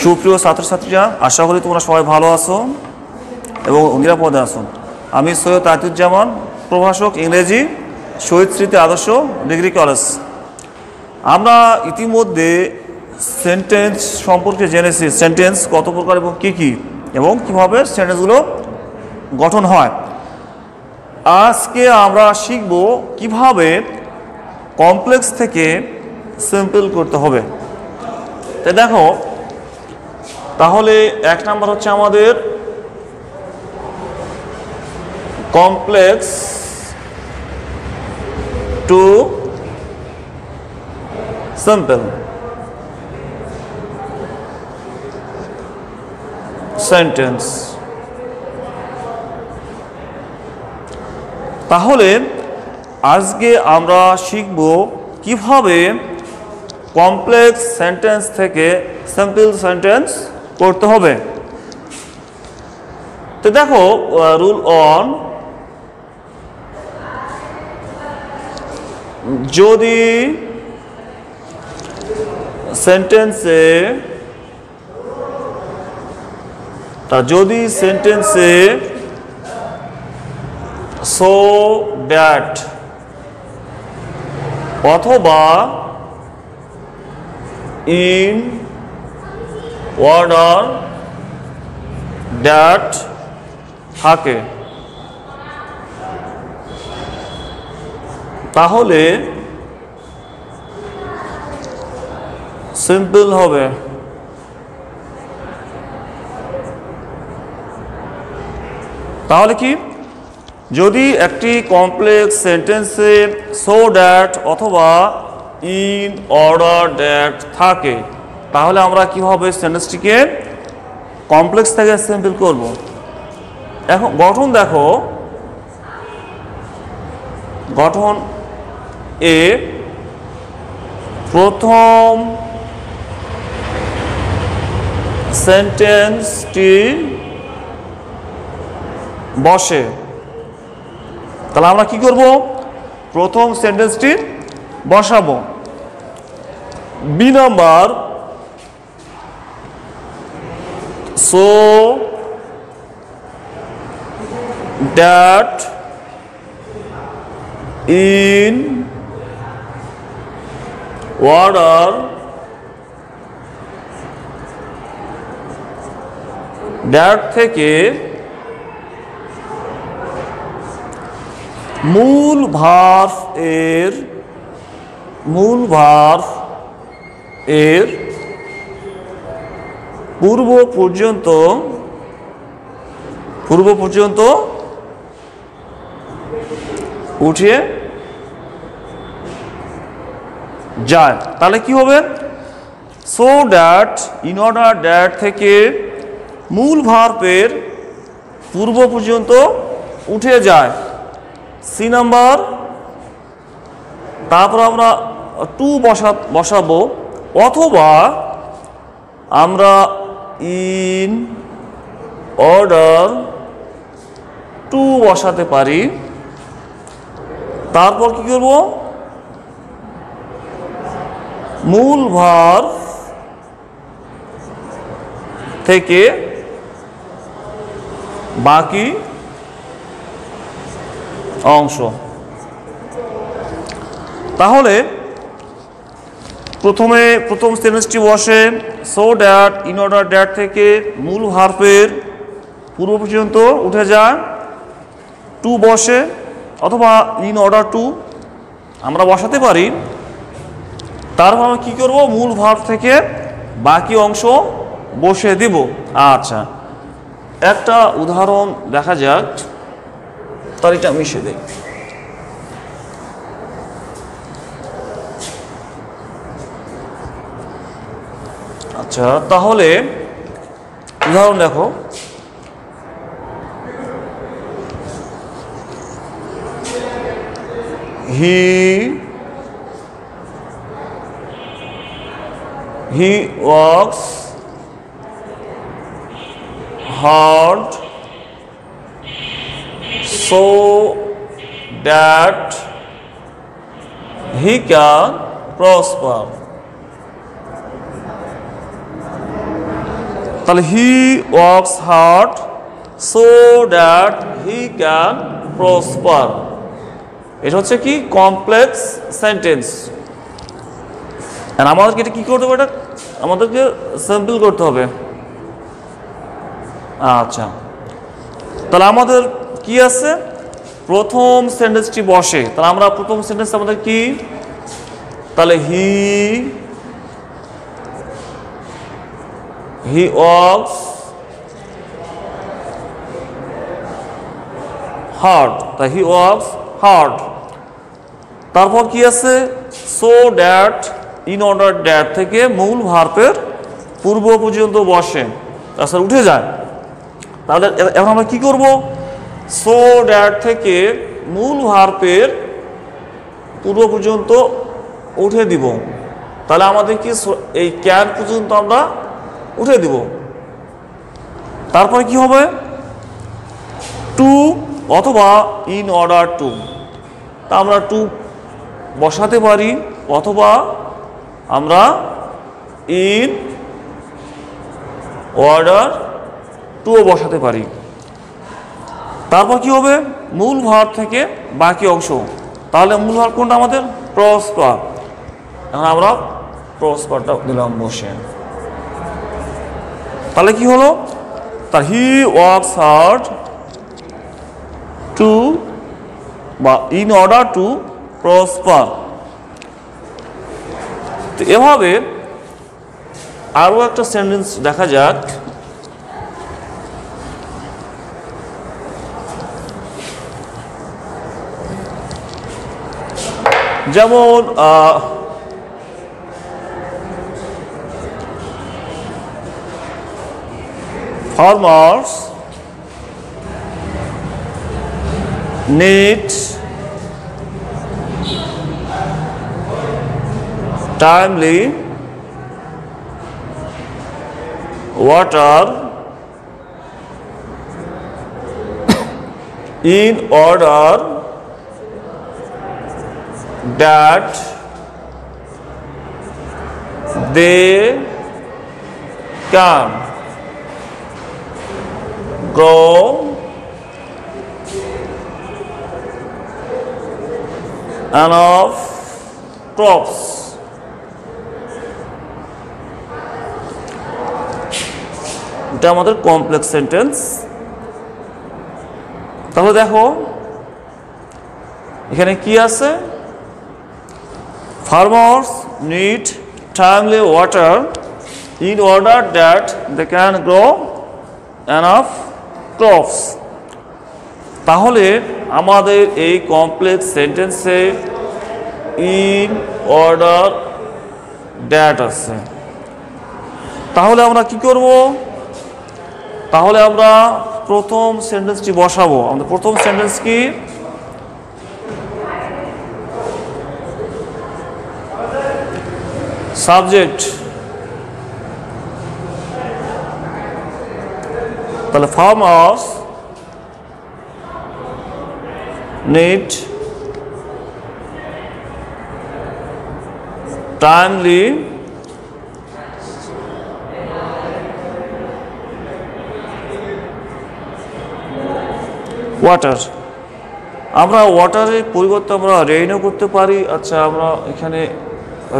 সুপ্রিয় ছাত্রছাত্রীরা, আশা করি তোমরা সবাই ভালো আছো এবং নিরাপদে আছো। আমি সৈয়দ আতিউজ্জামান, প্রভাষক ইংরেজি, শহীদ স্মৃতি আদর্শ ডিগ্রি কলেজ। আমরা ইতিমধ্যে সেন্টেন্স সম্পর্কে জেনেছি, সেন্টেন্স কত প্রকার এবং কী কী এবং কীভাবে সেন্টেন্সগুলো গঠন হয়। আজকে আমরা শিখব কিভাবে কমপ্লেক্স থেকে সিম্পল করতে হবে। তাই দেখো, তাহলে এক নাম্বার হচ্ছে আমাদের কমপ্লেক্স টু সিম্পল সেন্টেন্স। তাহলে আজকে আমরা শিখব কিভাবে কমপ্লেক্স সেন্টেন্স থেকে সিম্পল সেন্টেন্স করতে হবে। তো দেখো, রুল অন, যদি সেন্টেন্সে সো দ্যাট অথবা ইন অর্ডার দ্যাট থাকে, তাহলে সিম্পল হবে। তাহলে কি, যদি একটি কমপ্লেক্স সেন্টেন্সে সো দ্যাট অথবা ইন অর্ডার দ্যাট থাকে, তাহলে আমরা কিভাবে সেন্টেন্সটিকে কমপ্লেক্স থেকে সিম্পল করব। এখন গঠন দেখো, গঠন এ প্রথম সেন্টেন্সটি বসে, তাহলে আমরা কি করব, প্রথম সেন্টেন্সটি বসাবো। B number, so that in order that থেকে মূল ভার্ব এর পূর্ব পর্যন্ত উঠিয়ে যায়। তাহলে কি হবে, so that in order that থেকে মূল ভার্বের পূর্ব পর্যন্ত উঠে যায়। সি নাম্বার, তারপর আমরা টু বসাবো, অথবা আমরা ইন অর্ডার টু বসাতে পারি। তারপর কি করব, মূল ভার্ব থেকে বাকি অংশ। তাহলে প্রথম সেন্টেন্সটি বসে so that in order that থেকে মূল ভার্বের পূর্ব পর্যন্ত উঠে যায়, টু বসে, অথবা ইন অর্ডার টু আমরা বসাতে পারি। তারপর আমরা কী করব, মূল ভার্ব থেকে বাকি অংশ বসে দিব। আচ্ছা, একটা উদাহরণ দেখা যাক, তারিখটা মিশে দেই। আচ্ছা, তাহলে উদাহরণ দেখো, he works hard so that he can prosper. তাহলে he works hard so that he can prosper. এটা হচ্ছে কি কমপ্লেক্স সেন্টেন্স। আমাদেরকে এটা কি করতে হবে, এটা আমাদেরকে সিম্পল করতে হবে। আচ্ছা, তাহলে আমাদের কি আছে, প্রথম সেন্টেন্সটি বসে, তাহলে আমরা প্রথম সেন্টেন্স আমাদের কি, তাহলে হি ওয়ার্কস হার্ড, তা হি ওয়ার্কস হার্ড। তারপর কি আছে, so that, in order that থেকে মূল ভার্বের পূর্ব পর্যন্ত বসে, তাছাড়া উঠে যায়। তাহলে এখন আমরা কি করব, সো দ্যাট থেকে মূল ভার্বের পূর্ব পর্যন্ত উঠে দিব। তাহলে আমাদের কি এই ক্যান পর্যন্ত আমরা উঠে দিব। তারপরে কি হবে, টু অথবা ইন অর্ডার টু, তা আমরা টু বসাতে পারি, অথবা আমরা ইন অর্ডার টুও বসাতে পারি। তারপর কি হবে, মূল ভার্ব থেকে বাকি অংশ। তাহলে মূল ভার্ব কোনটা আমাদের, প্রসপার। এখন আমরা প্রসপারটা দিলাম বসে। তাহলে কি হলো, তার হি ওয়ার্কস হার্ড টু বা ইন অর্ডার টু প্রসপার। তো এভাবে আরও একটা সেন্টেন্স দেখা যাক। যেমন farmers need timely water in order that they can grow enough crops. এটা আমাদের কমপ্লেক্স সেন্টেন্স। তাহলে দেখো এখানে কি আছে, farmers need timely water in order that they can grow enough crops। তাহলে আমাদের এই কমপ্লেক্স সেন্টেন্সে ইন অর্ডার দ্যাট আছে। তাহলে আমরা কি করব, তাহলে আমরা প্রথম সেন্টেন্সটি বসাবো। আমাদের প্রথম সেন্টেন্স কি, সাবজেক্ট। তাহলে farmers need timely ওয়াটার। আমরা ওয়াটারের পরিবর্তে আমরা রেইনও করতে পারি। আচ্ছা, আমরা এখানে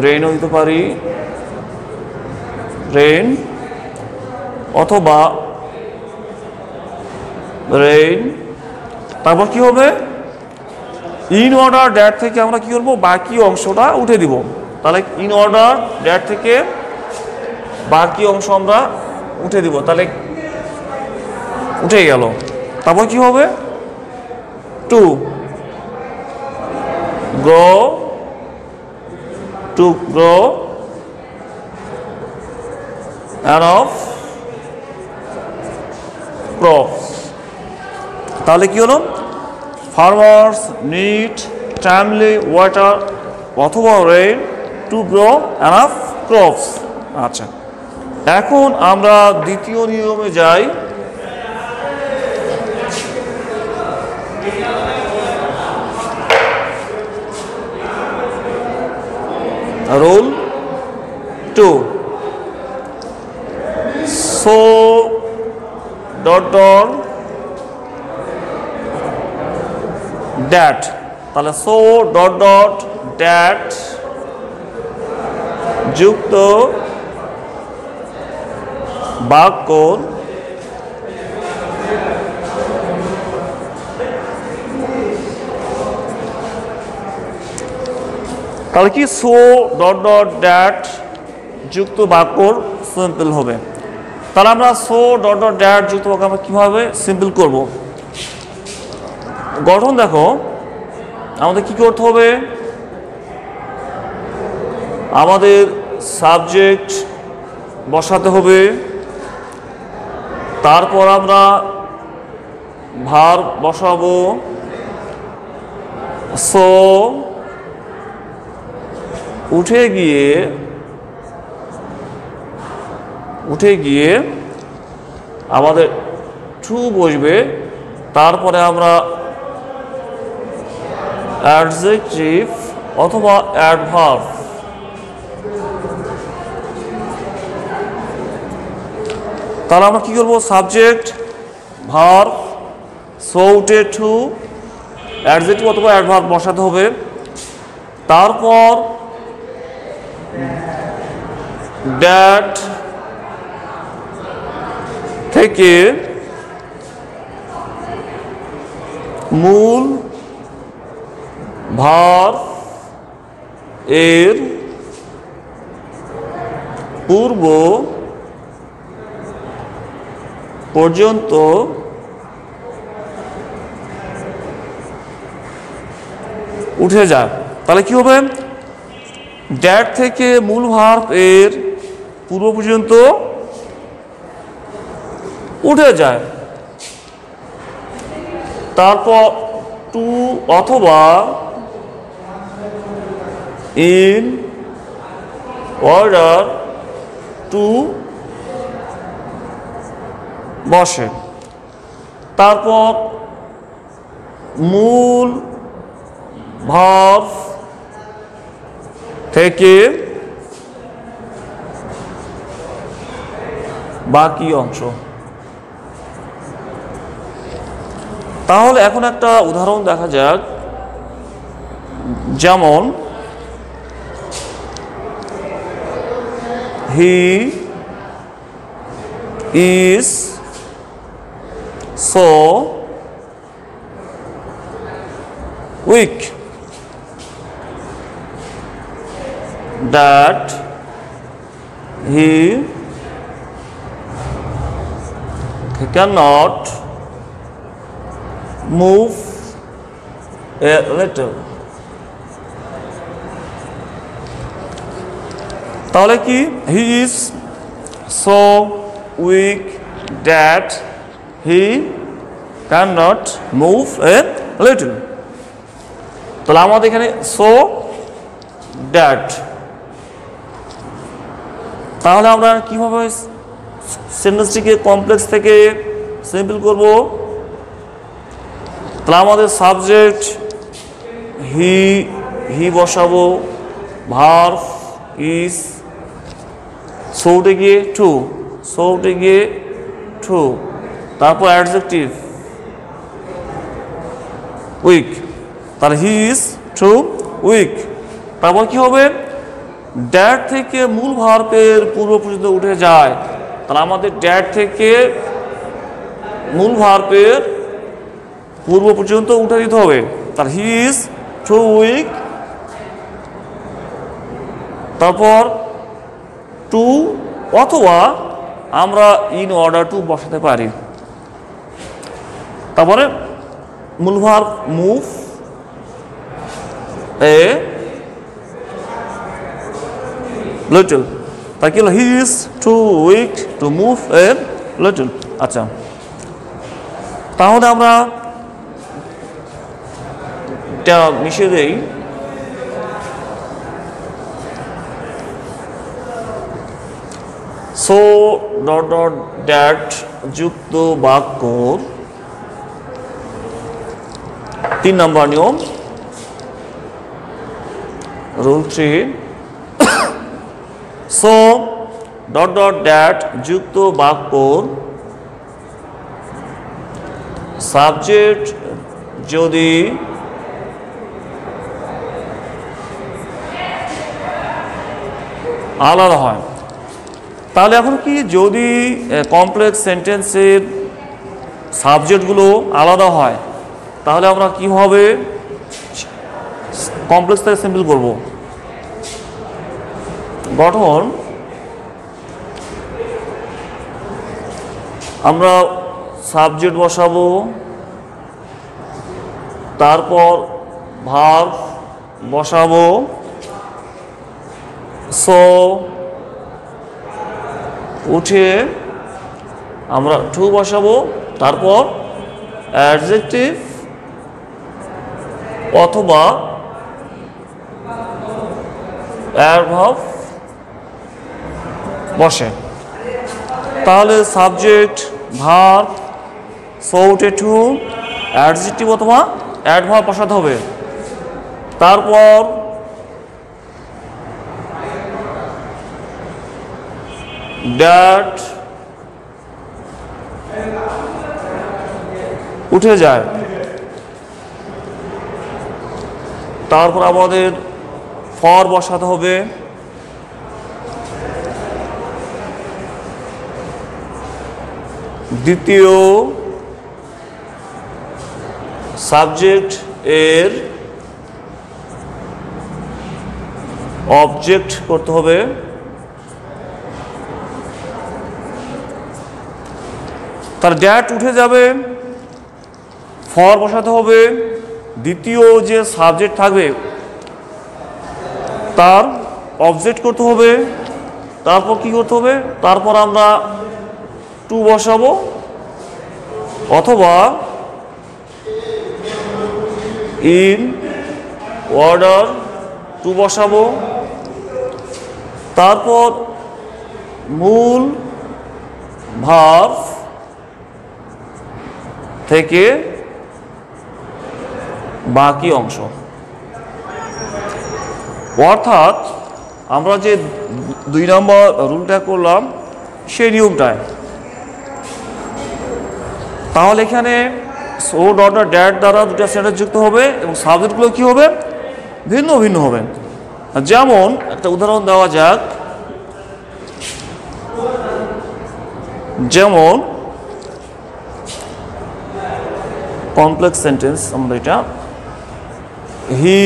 রেইনও দিতে পারি, রেইন অথবা রেইন। তারপর কি হবে, ইন অর্ডার দ্যাট থেকে আমরা কি করব, বাকি অংশটা উঠে দিব। তাহলে ইন অর্ডার দ্যাট থেকে বাকি অংশ আমরা উঠে দিব, তাহলে উঠে গেল। তারপর কি হবে, to grow, to grow enough crops। তাহলে কি হলো, farmers need timely water অথবা rain to grow enough crops। আচ্ছা, এখন আমরা দ্বিতীয় নিয়মে যাই। Rule 2, so dot dot that, তাহলে সো ডট ডট ড্যাট যুক্ত বাক্য তাহলে কি সো ডট ডট ড্যাট যুক্ত বাক্যর সিম্পল হবে। তাহলে আমরা সো ডট ডট ড্যাট যুক্ত বাক্য আমরা কীভাবে সিম্পল করব? গঠন দেখো, আমাদের কি করতে হবে? আমাদের সাবজেক্ট বসাতে হবে, তারপর আমরা ভার্ব বসাবো। সো উঠে গিয়ে আমাদের টু বসবে, তারপরে আমরা অ্যাডজেক্টিভ অথবা অ্যাডভার্ব। তাহলে আমরা কি করবো? সাবজেক্ট ভার্ব সো উঠে টু অ্যাডজেক্টিভ অথবা অ্যাডভার্ব বসাতে হবে, তারপর ড্যাট থেকে মূল ভার্ব এর পূর্ব পর্যন্ত উঠে যায়। তাহলে কি হবে? ড্যাট থেকে মূল ভার্ব এর পূর্ব পর্যন্ত উঠে যায়, তারপর টু অথবা ইন অর্ডার টু বসে, তারপর মূল ভার্ব থেকে বাকি অংশ। তাহলে এখন একটা উদাহরণ দেখা যাক, যেমন he is so weak that he cannot move a little. তাহলে কি? he is so weak that he cannot move a little. তাহলে আমাদের এখানে so that, তাহলে আমরা কিভাবে সেন্টেন্সটিকে কমপ্লেক্স থেকে সিম্পল করব? তাহলে আমাদের সাবজেক্ট হি বসাবো, ভার্ব ইজ সো উঠে গিয়ে টু, তারপর অ্যাডজেক্টিভ উইক, তাহলে হি ইজ টু উইক। তারপর কি হবে? ড্যাট থেকে মূল ভার্বের পূর্ব পর্যন্ত উঠে যায়, তাহলে আমাদের ড্যাট থেকে মূল ভার্বের পূর্ব পর্যন্ত উঠে দিতে হবে। তাহলে হি ইজ টু উইক, তারপর টু অথবা আমরা ইন অর্ডার টু বসাতে পারি, তারপরে মূল ভার্ব মুভ এ little, তাকে he is too weak to move a little। আচ্ছা, তাহলে আমরা এটা মিশিয়ে দেই। সো ডট ডট ড্যাট যুক্ত বাক্য 3 নম্বর নিয়ম, rule 3। So dot dot that যুক্ত বাক্যর সাবজেক্ট যদি আলাদা হয়। তাহলে এখন কি, যদি কমপ্লেক্স সেন্টেন্সের সাবজেক্টগুলো আলাদা হয় তাহলে আমরা কিভাবে কমপ্লেক্স থেকে সিম্পল করব। গঠন আমরা সাবজেক্ট বসাবো, তারপর ভার্ব বসাবো, সো উঠে আমরা টু বসাবো, তারপর অ্যাডজেক্টিভ অথবা অ্যাডভার্ব বসে। তাহলে সাবজেক্ট ভার্ব সো উঠে টু, অ্যাডজেক্টিভ অথবা অ্যাডভার্ব বসাতে হবে। তারপর দ্যাট উঠে যায়। তারপর আমাদের ফর বসাতে হবে, দ্বিতীয় সাবজেক্ট এর অবজেক্ট করতে হবে, তার ড্যাট উঠে যাবে, ফর বসাতে হবে, দ্বিতীয় যে সাবজেক্ট থাকবে তার অবজেক্ট করতে হবে, তারপর কি করতে হবে, তারপর আমরা টু বসাবো অথবা ইন অর্ডার টু বসাবো, তারপর মূল ভার্ব থেকে বাকি অংশ। অর্থাৎ আমরা যে 2 নম্বর রুলটা করলাম সেই নিয়মটায়, তাহলে এখানে সো ডট ডট ড্যাট দ্বারা দুটো সেন্টেন্স যুক্ত হবে এবং সাবজেক্টগুলো কি হবে, ভিন্ন ভিন্ন হবে। যেমন একটা উদাহরণ দেওয়া যাক, যেমন কমপ্লেক্স সেন্টেন্স আমরা এটা, he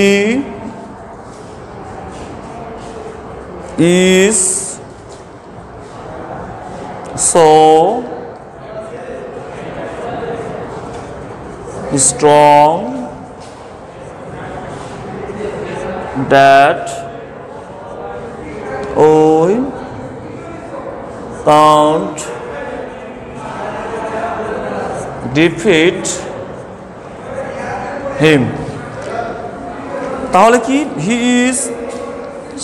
is so strong that I can't defeat him। তাহলে কি, he is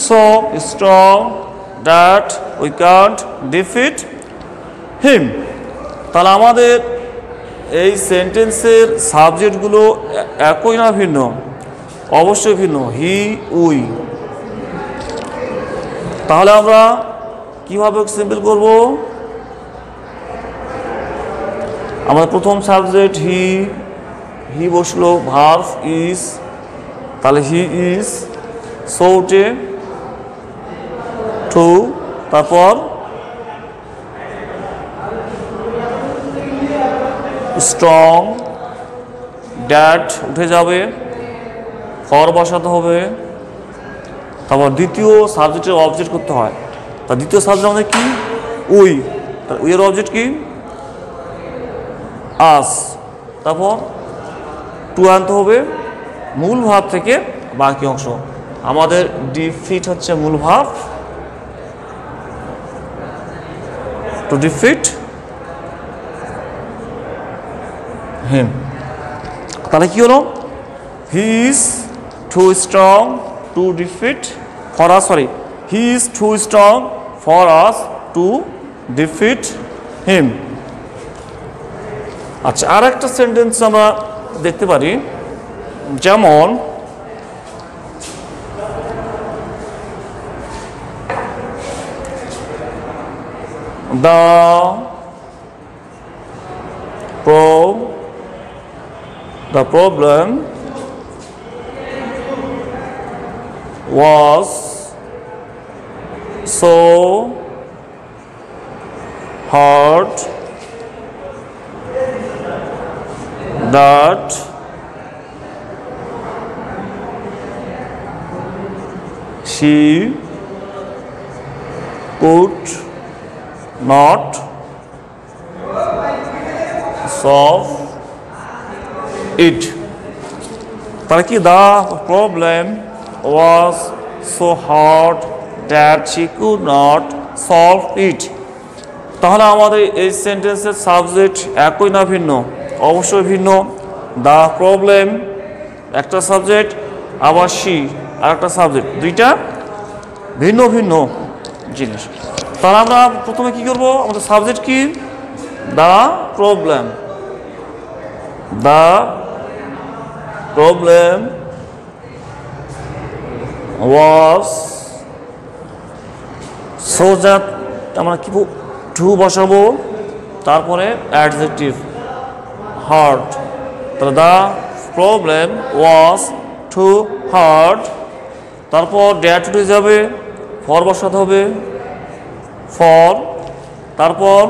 so strong that we can't defeat him। তাহলে আমাদের এই সেন্টেন্সের সাবজেক্টগুলো একই না ভিন্ন? অবশ্যই ভিন্ন, হি উই। তাহলে আমরা কিভাবে সিম্পল করব, আমরা প্রথম সাবজেক্ট হি বসলো, ভার্ব ইজ, তাহলে হি ইজ, সো উঠে টু, তারপর স্ট্রং ড্যাট উঠে যাবে, ফর বসাতে হবে, তারপর দ্বিতীয় সাবজেক্টের অবজেক্ট করতে হয়। তা দ্বিতীয় সাবজেক্ট আমাদের কি, উই, তার উইয়ের অবজেক্ট কি, আস, তারপর টু আনতে হবে, মূল ভাব থেকে বাকি অংশ। আমাদের ডিফিট হচ্ছে মূল ভাব, টু ডিফিট হিম। তাহলে কি হলো, he is too strong to defeat for us, sorry, he is too strong for us to defeat him. আচ্ছা, আর একটা সেন্টেন্স আমরা দেখতে পারি, যেমন The problem was so hard that she could not solve it. তাহলে কি the problem was so hard that she could not solve it. তাহলে আমাদের এই সেন্টেন্সের সাবজেক্ট একই না ভিন্ন? অবশ্যই ভিন্ন। the problem একটা সাবজেক্ট, আবার she আরেকটা সাবজেক্ট, দুইটা ভিন্ন ভিন্ন জিনিস। তাহলে আমরা প্রথমে কি করব, আমাদের সাবজেক্ট কি? the problem was so that আমরা কি টু বসাবো, তারপরে অ্যাডজেক্টিভ hard। তাহলে the problem was too hard, তারপর ড্যাট উঠে যাবে, ফর বসাতে হবে ফর, তারপর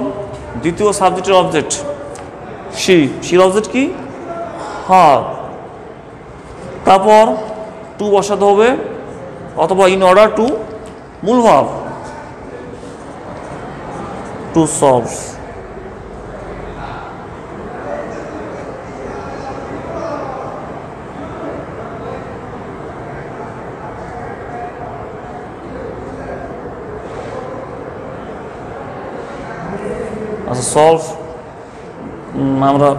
দ্বিতীয় সাবজেক্টের অবজেক্ট শির অবজেক্ট কি? hard, তারপর টু বসাতে হবে অথবা ইন অর্ডার টু মূল ভাব টু সলভ। আচ্ছা সলভ আমরা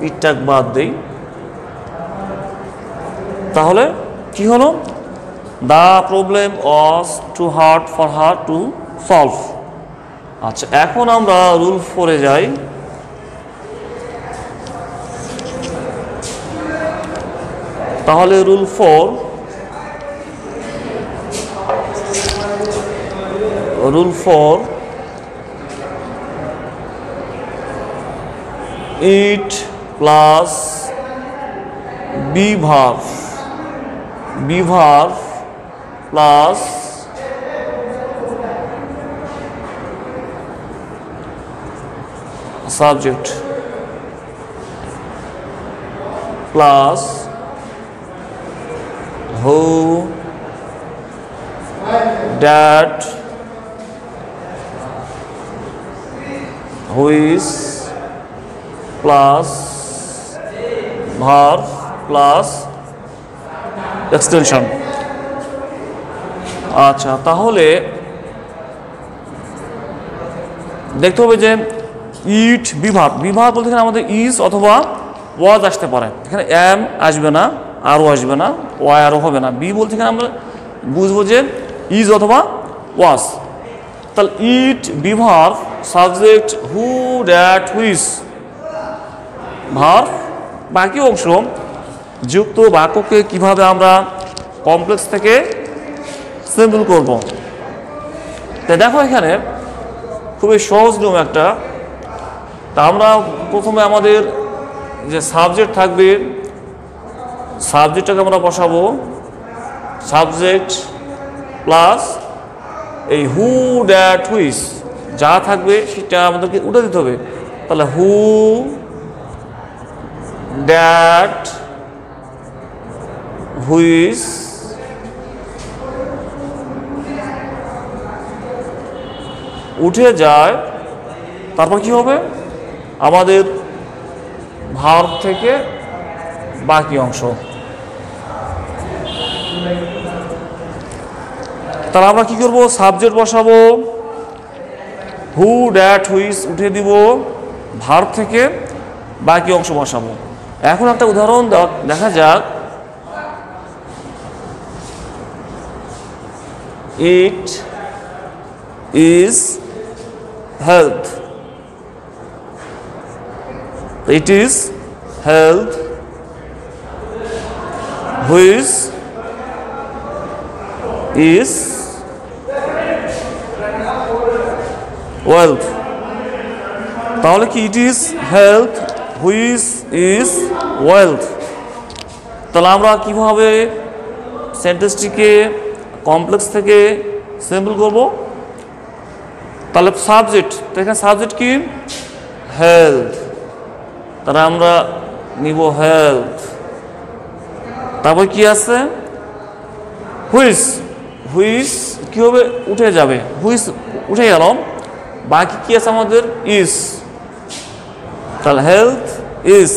ইটটাক বাদ দিই, তাহলে কি হলো? the problem was too hard for her to solve। আচ্ছা এখন আমরা রুল 4-এ যাই। তাহলে rule 4, it plus be verb plus subject plus who, that, who is plus verb plus extension. আচ্ছা তাহলে দেখতে হবে যে ইট বিভাগ বলতে এখানে আমাদের ইজ অথবা ওয়াজ আসতে পারে, এখানে এম আসবে না, আরও আসবে না, ওয়াই আরও হবে না। বি বলতে এখানে আমরা বুঝবো যে ইজ অথবা ওয়াজ। তাহলে ইট বিভাগ, subject who, that, which verb, বাকি অংশ যুক্ত বাক্যকে কিভাবে আমরা কমপ্লেক্স থেকে সিম্পল করব। তো দেখো এখানে খুবই সহজ নিয়ম একটা। তা আমরা প্রথমে আমাদের যে সাবজেক্ট থাকবে, সাবজেক্টটাকে আমরা বসাবো, সাবজেক্ট প্লাস এই হু, দ্যাট, হুইচ যা থাকবে সেটা আমাদেরকে উঠে দিতে হবে। তাহলে হু, দ্যাট, হুইচ উঠে যায়, তারপর কি হবে? আমাদের ভার্ব থেকে বাকি অংশ। তাহলে আমরা কি করব? সাবজেক্ট বসাবো, হু, দ্যাট, হুইচ উঠে দিব, ভার্ব থেকে বাকি অংশ বসাবো। এখন একটা উদাহরণ দেখা যাক। It is health. It is health. Which is wealth. তাহলে কি it is health which is wealth. তাহলে আমরা কিভাবে সেন্টেন্সটিকে কমপ্লেক্স থেকে সিম্পল করব? তাহলে সাবজেক্ট, তো এখানে সাবজেক্ট কি? হেলথ। তাহলে আমরা নিব হেলথ। তারপর কি আছে? হুইচ। হুইচ কি হবে? উঠে যাবে। হুইচ উঠে গেল, বাকি কি আছে আমাদের? ইজ। তাহলে হেলথ ইজ।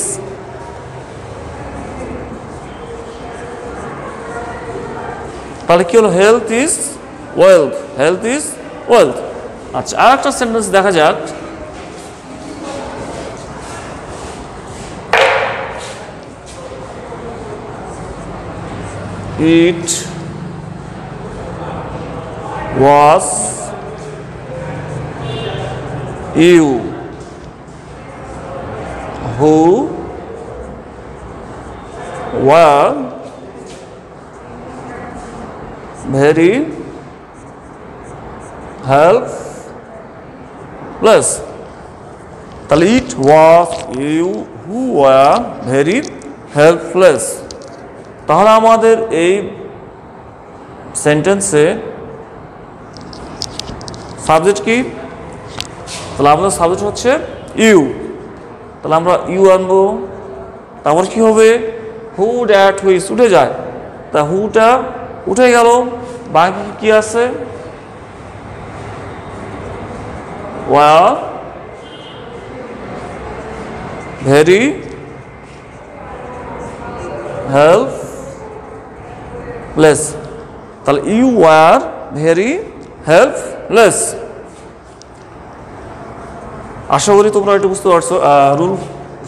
তাহলে কি হলো? Health is wealth. Health is wealth. আচ্ছা, আর একটা সেন্টেন্স দেখা যাক। It was you who were very helpless. তাহলে it was you who were very helpless। তাহলে আমাদের এই সেন্টেন্সে সাবজেক্ট কি? তাহলে আমাদের সাবজেক্ট হচ্ছে ইউ। তাহলে আমরা ইউ আনবো। তারপর কি হবে? হু দ্যাট হুইচ উঠে যায়, তা হুটা উঠে গেল, বাকি কি আছে? Were very helpless. তাহলে ইউ ওয়ার ভেরি হেল্পলেস। আশা করি তোমরা একটু বুঝতে পারছো। রুল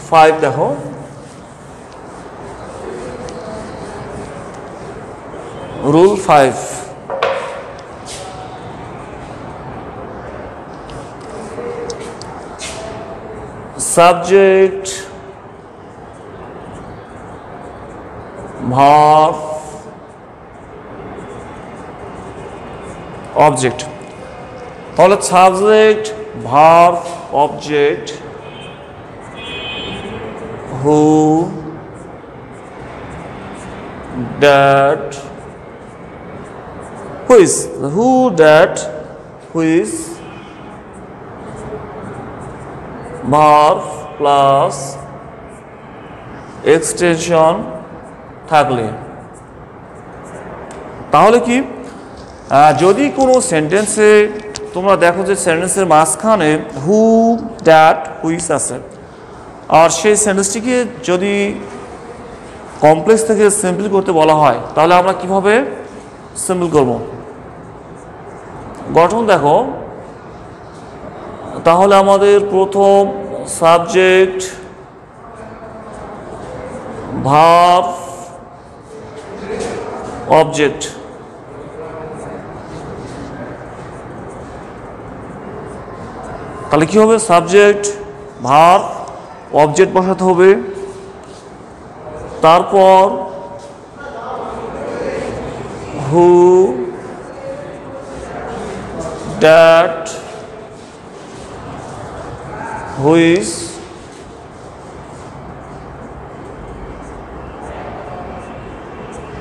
5 দেখো। Rule 5, subject verb object. তাহলে subject verb object who that which. Who that which verb plus extension থাকলে। তাহলে কি, যদি কোনো সেন্টেন্সে তোমরা দেখো যে সেন্টেন্সের মাঝখানে হু দ্যাট হুইচ আছে, আর সেই সেন্টেন্সটিকে যদি কমপ্লেক্স থেকে সিম্পল করতে বলা হয়, তাহলে আমরা কিভাবে সিম্পল করব? গঠন দেখো। তাহলে আমাদের প্রথম সাবজেক্ট ভার্ব অবজেক্ট। তাহলে কি হবে? সাবজেক্ট ভার্ব অবজেক্ট বসাতে হবে। তারপর হু দ্যাট হুইচ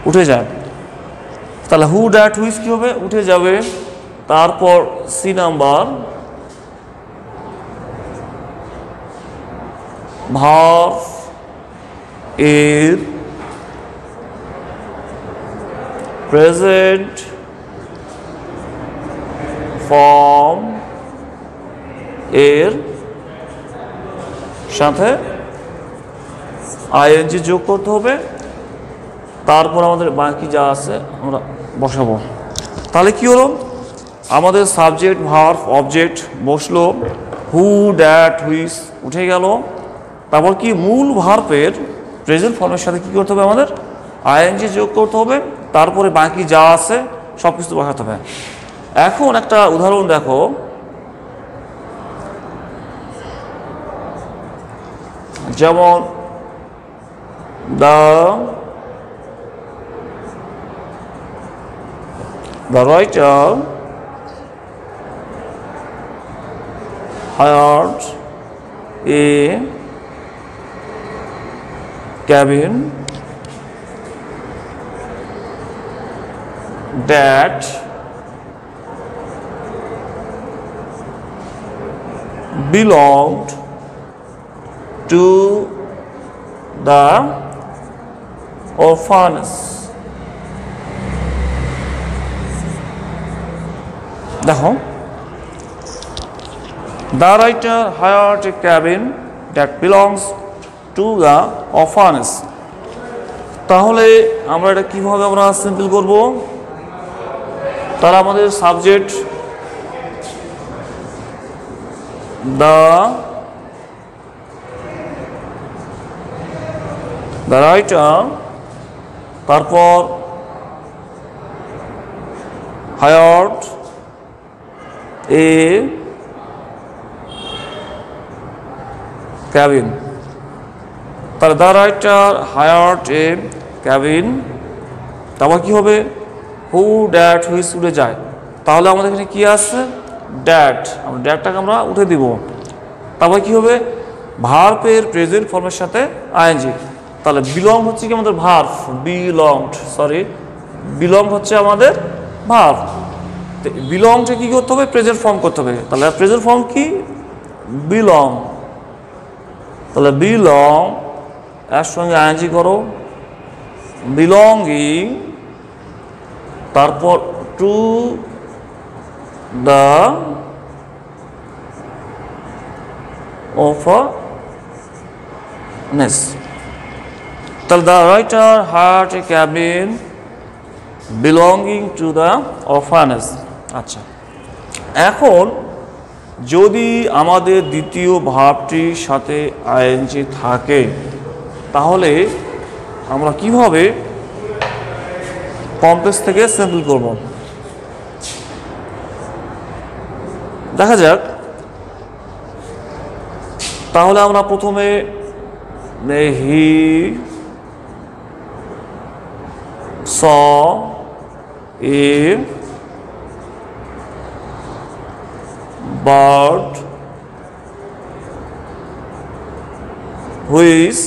উঠে যায়। তাহলে হু দ্যাট হুইচ কি হবে? উঠে যাবে। তারপর সি নাম্বার ভার্ব এর প্রেজেন্ট ফর্ম এর সাথে আইএনজি যোগ করতে হবে। তারপর আমাদের বাকি যা আছে আমরা বসাবো। তাহলে কি হলো? আমাদের সাবজেক্ট ভার্ব অবজেক্ট বসলো, হু দ্যাট হুইচ উঠে গেল। তারপর কি, মূল ভার্বের প্রেজেন্ট ফর্মের সাথে কি করতে হবে? আমাদের আইএনজি যোগ করতে হবে। তারপরে বাকি যা আছে সব কিছু বসাতে হবে। এখন একটা উদাহরণ দেখো। যেমন the writer hired a cabin that belonged to the orphanage. দেখো, the writer hired a cabin that belongs to the orphanage. তাহলে আমরা এটা কিভাবে আমরা সিম্পল করব? তাহলে আমাদের সাবজেক্ট the writer, তারপর hired a cabin, তাহলে the writer hired a cabin, তারপর কি হবে? who that which উঠে যায়, তাহলে আমাদের এখানে কি আছে? that, আমরা দ্যাটটাকে আমরা উঠে দিব। তারপর কি হবে? ভার্বের প্রেজেন্ট ফর্মের সাথে আইএনজি। তাহলে বিলং হচ্ছে কি আমাদের ভার্ব, বিলং হচ্ছে আমাদের ভার্ব। বিলংটা কি করতে হবে? প্রেজেন্ট ফর্ম করতে হবে। তাহলে প্রেজেন্ট ফর্ম কি? বিলং। তাহলে বিলং এর সঙ্গে আইএনজি করো, বিলঙ্গিং, তারপর টু দ্য orphanage. তাহলে the writer hired a cabin belonging to the orphanage. আচ্ছা, এখন যদি আমাদের দ্বিতীয় ভার্বটির সাথে আইএনজি থাকে তাহলে আমরা কিভাবে কমপ্লেক্স থেকে সিম্পল করব? দেখা যাক। তাহলে আমরা প্রথমে হি saw a bird which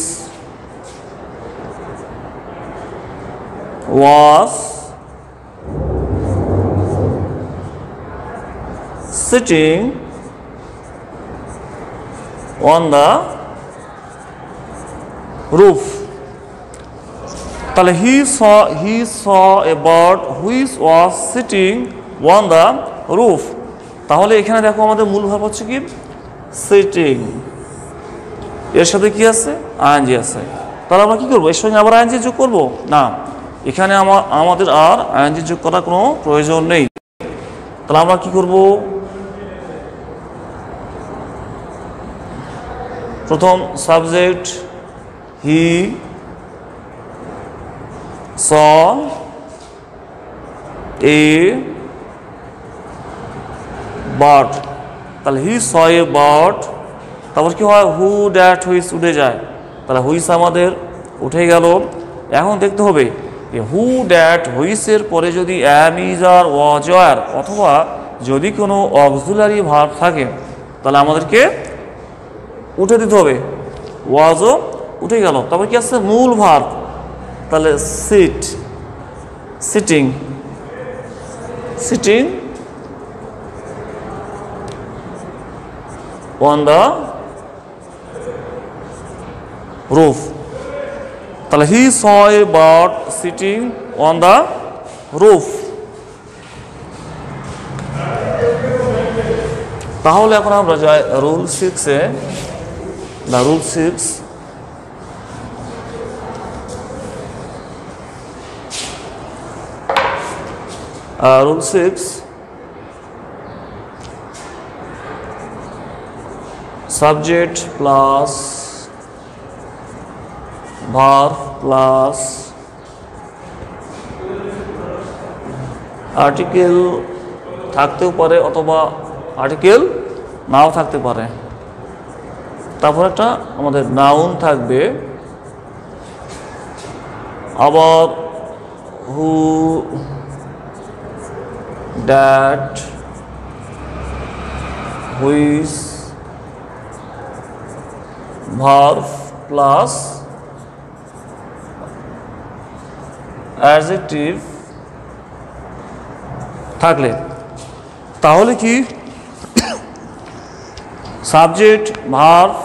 was sitting on the roof. তাহলে he saw a bird which was sitting on the roof. তাহলে এখানে দেখো আমাদের মূল ভাব হচ্ছে কি? সিটিং, এর সাথে কি আছে? আইএনজি আছে। তাহলে আমরা কি করব? এর সঙ্গে আবার আইএনজি যোগ করব না, এখানে আমাদের আর আইএনজি যোগ করার কোনো প্রয়োজন নেই। তাহলে আমরা কি করব? প্রথম subject he saw a bird, তাহলে হি saw a bird, তারপর কি হয়? হু দ্যাট হুইচ উঠে যায়, তাহলে হুইচ আমাদের উঠে গেল। এখন দেখতে হবে হু দ্যাট হুইচের পরে যদি অ্যাম, ইজ, আর, ওয়াজ, আর অথবা যদি কোনো অক্সিলারি ভার্ব থাকে তাহলে আমাদেরকে উঠে দিতে হবে। ওয়াজও উঠে গেল, তারপর কি আছে? মূল ভার্ব, তাহলে সিটিং on the roof. তাহলে he saw a bird sitting on the roof. তাহলে এখন আমরা যাই রুল 6-এ। The rule 6, rule 6, subject plus verb plus article থাকতেও পারে অথবা আর্টিকেল নাও থাকতে পারে। তারপর একটা আমাদের নাউন থাকবে, আবার who that which verb plus adjective থাকলে তাহলে কি subject verb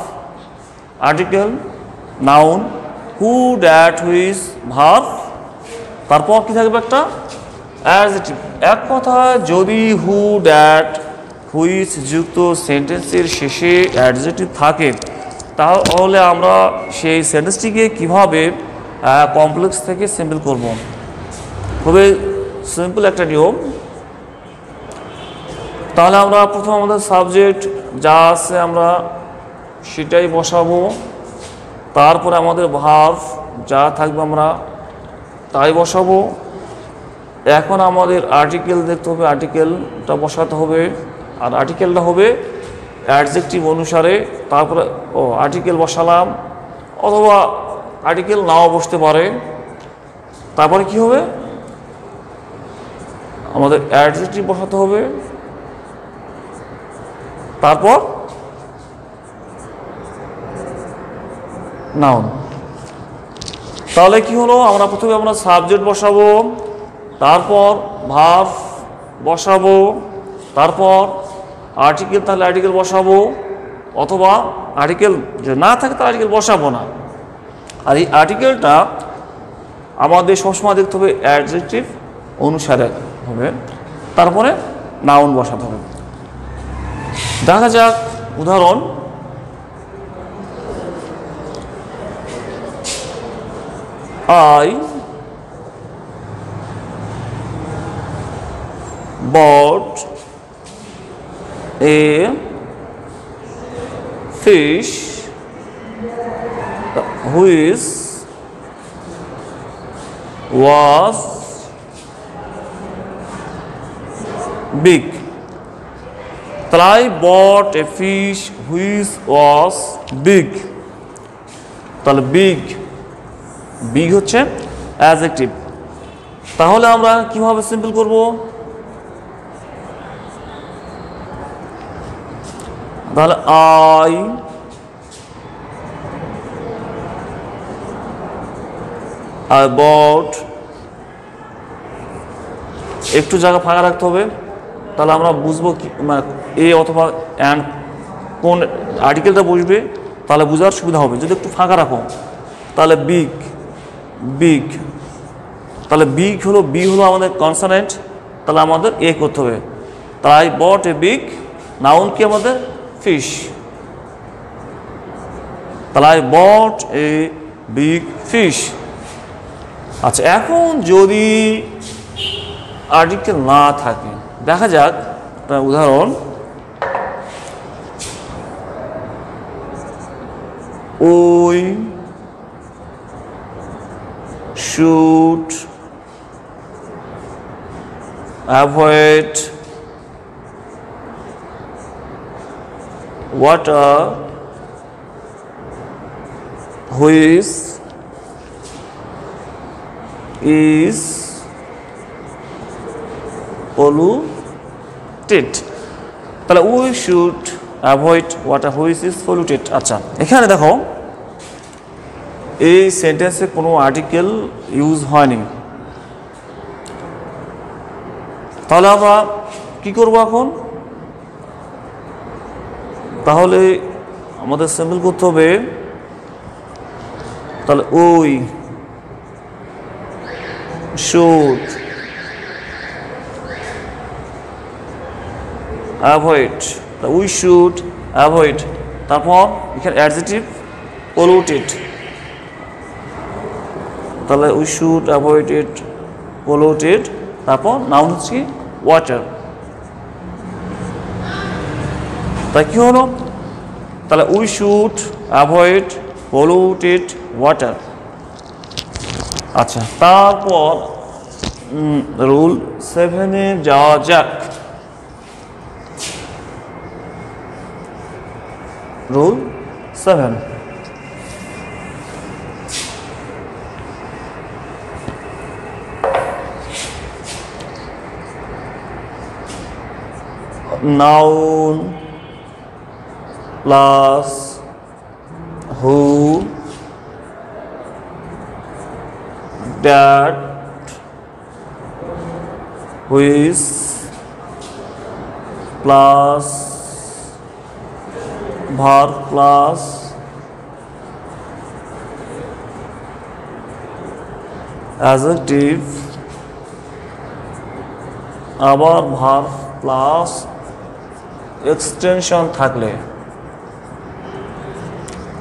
article noun who that which verb তারপর কি থাকবে একটা অ্যাডজেক্টিভ। এক কথায় যদি হু দ্যাট হুইচ যুক্ত সেন্টেন্সের শেষে অ্যাডজেক্টিভ থাকে তাহলে আমরা সেই সেন্টেন্সটিকে কীভাবে কমপ্লেক্স থেকে সিম্পল করব। খুবই সিম্পল একটা নিয়ম। তাহলে আমরা প্রথম আমাদের সাবজেক্ট যা আছে আমরা সেটাই বসাবো, তারপরে আমাদের ভার্ব যা থাকবে আমরা তাই বসাবো। এখন আমাদের আর্টিকেল দেখতে হবে, আর্টিকেলটা বসাতে হবে, আর আর্টিকেলটা হবে অ্যাডজেক্টিভ অনুসারে। তারপরে আর্টিকেল বসালাম, অথবা আর্টিকেল নাও বসতে পারে। তারপরে কি হবে, আমাদের অ্যাডজেক্টিভ বসাতে হবে, তারপর নাউন। তাহলে কি হলো, আমরা প্রথমে আমরা সাবজেক্ট বসাবো, তারপর ভার্ব বসাবো, তারপর আর্টিকেল তাহলে আর্টিকেল বসাবো, অথবা আর্টিকেল যে না থাকে তাহলে আর্টিকেল বসাবো না। আর এই আর্টিকেলটা আমাদের সবসময় দেখতে হবে অ্যাডজেক্টিভ অনুসারে হবে, তারপরে নাউন বসাতে হবে। দেখা যাক উদাহরণ, I bought a fish which was big. I bought a fish which was big. তাহলে বিগ হচ্ছে অ্যাডজেক্টিভ। তাহলে আমরা কিভাবে সিম্পল করব, তাহলে I bought, একটু জায়গা ফাঁকা রাখতে হবে, তাহলে আমরা বুঝবো কি এ অথবা অ্যান্ড কোন আর্টিকেলটা বসবে, তাহলে বোঝার সুবিধা হবে। যদি একটু ফাঁকা রাখো তাহলে বিগ, তাহলে বি হলো আমাদের কনসোনেন্ট, তাহলে আমাদের এ করতে হবে। তাই I bought a big, noun কি আমাদের ফিশ, তাহলে I bought a big fish. আচ্ছা, এখন যদি আর্টিকেল না থাকে, দেখা যাক একটা উদাহরণ, ওই should avoid water which is polluted. তাহলে we should avoid water which is polluted। আচ্ছা, এখানে দেখো এই সেন্টেন্সে কোনো আর্টিকেল ইউজ হয়নি, তাহলে আমরা কি করব এখন, তাহলে আমাদের সিম্পল করতে হবে। তাহলে ওই should avoid, we should avoid, তারপর এখানে অ্যাডজেক্টিভ পলিউটেড, তাহলে we should avoid it polluted, তারপর নাউন হচ্ছে ওয়াটার। তাই কি হলো, তাহলে we should avoid polluted water. আচ্ছা, তারপর রুল 7-এ যাওয়া যাক। Rule 7, noun plus who, that, which plus verb plus adjective আবার ভার্ব প্লাস এক্সটেনশন থাকলে,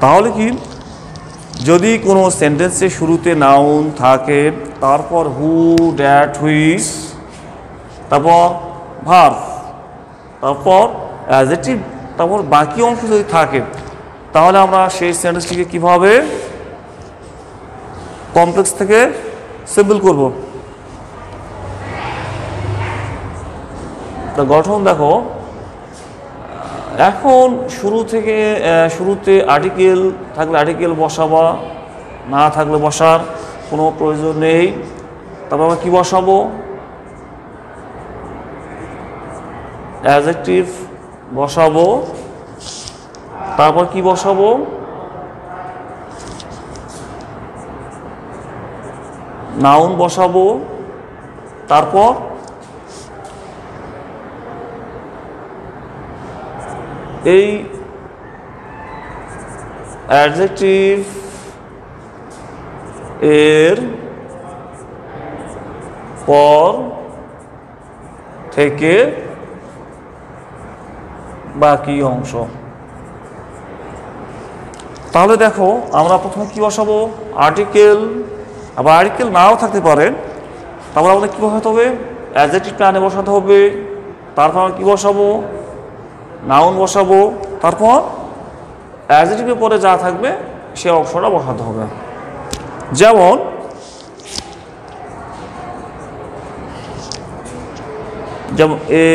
তাহলে কি যদি কোনো সেন্টেন্সের শুরুতে নাউন থাকে, তারপর হু, দ্যাট, হুইচ, তারপর ভার্ব, তারপর অ্যাডজেক্টিভ, তারপর বাকি অংশ যদি থাকে, তাহলে আমরা সেই সেন্টেন্সটিকে কীভাবে কমপ্লেক্স থেকে সিম্পল করব। তা গঠন দেখো, এখন শুরুতে আর্টিকেল থাকলে আর্টিকেল বসাবা, না থাকলে বসার কোনো প্রয়োজন নেই। তারপর আমরা কী বসাবো? অ্যাডজেক্টিভ বসাবো। তারপর কি বসাবো? নাউন বসাবো। তারপর এই অ্যাডজেক্টিভ এর পর থেকে বাকি অংশ। তাহলে দেখো, আমরা প্রথমে কি বসাবো? আর্টিকেল। আবার আর্টিকেল নাও থাকতে পারে, তারপর আমাদের কী বসাতে হবে? অ্যাডজেক্টিভ প্ল্যানে বসাতে হবে। তারপর আমরা কী বসাবো? নাউন বসাবো। তারপর অ্যাডজেক্টিভের পরে যা থাকবে সে অংশটা বসাতে হবে। যেমন a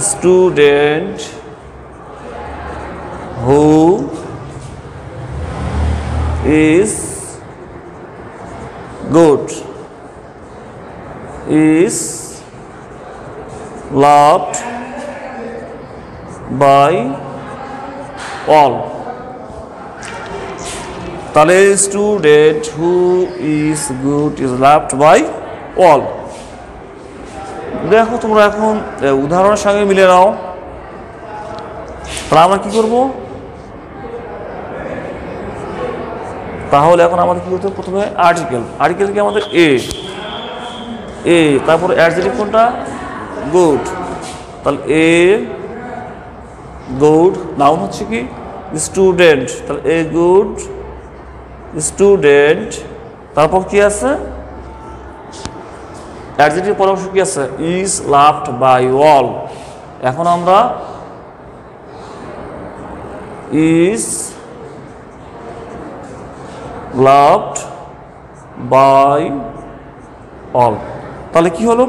student who is good is loved by all. তাহলে student who is good is loved by all. দেখো তোমরা এখন উদাহরণের সঙ্গে মিলে নাও। তাহলে আমরা কি করব? তাহলে এখন আমাদের কি করতে হবে? প্রথমে আর্টিকেল কি আমাদের এ, তারপর অ্যাডজেক্টিভ কোনটা? গুড। তাহলে এ গুড, নাউন হচ্ছে কি? স্টুডেন্ট। তাহলে এ গুড স্টুডেন্ট। তারপর কি আছে? অ্যাডজেক্টিভ পরামর্শ কি আছে? Is loved by all. এখন আমরা ইজ লাভড বাই অল। তাহলে কি হলো?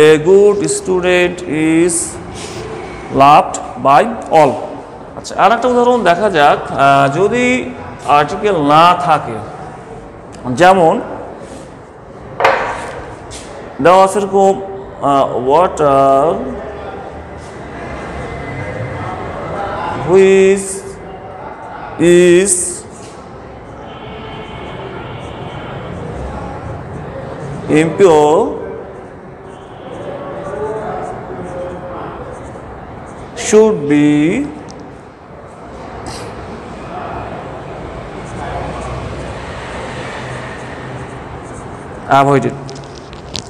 A good student is loved by all. আচ্ছা, আর একটা উদাহরণ দেখা যাক। যদি আর্টিকেল না থাকে, যেমন দেওয়া আছে এরকম water which is impure should be avoided.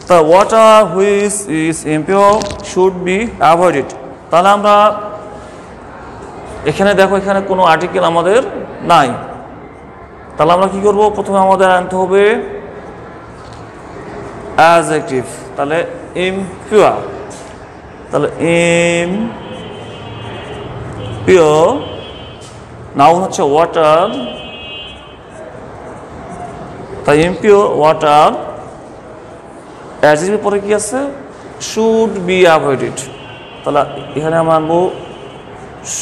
The water which is impure should be avoided. তাহলে আমরা এখানে দেখো, এখানে কোনো আর্টিকেল আমাদের নাই। তাহলে আমরা কি করব? প্রথমে আমাদের আনতে হবে অ্যাডজেক্টিভ। তাহলে impure। তাহলে impure, নাউন হচ্ছে ওয়াটার। তাই impure ওয়াটার, অ্যাডজেক্টিভের পরে কি আছে? Should be avoided. তাহলে এখানে আমরা আনবো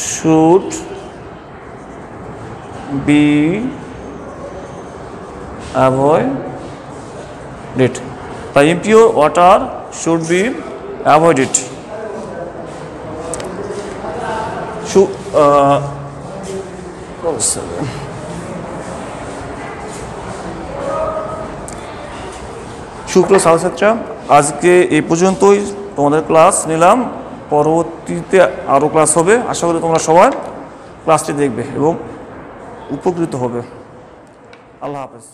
শুড বি অ্যাভয়েডেড। তাই impure water should be avoided. সুপ্রিয় ছাত্রছাত্রীরা, আজকে এই পর্যন্তই তোমাদের ক্লাস নিলাম। পরবর্তীতে আরও ক্লাস হবে। আশা করি তোমরা সবাই ক্লাসটি দেখবে এবং উপকৃত হবে। আল্লাহ হাফেজ।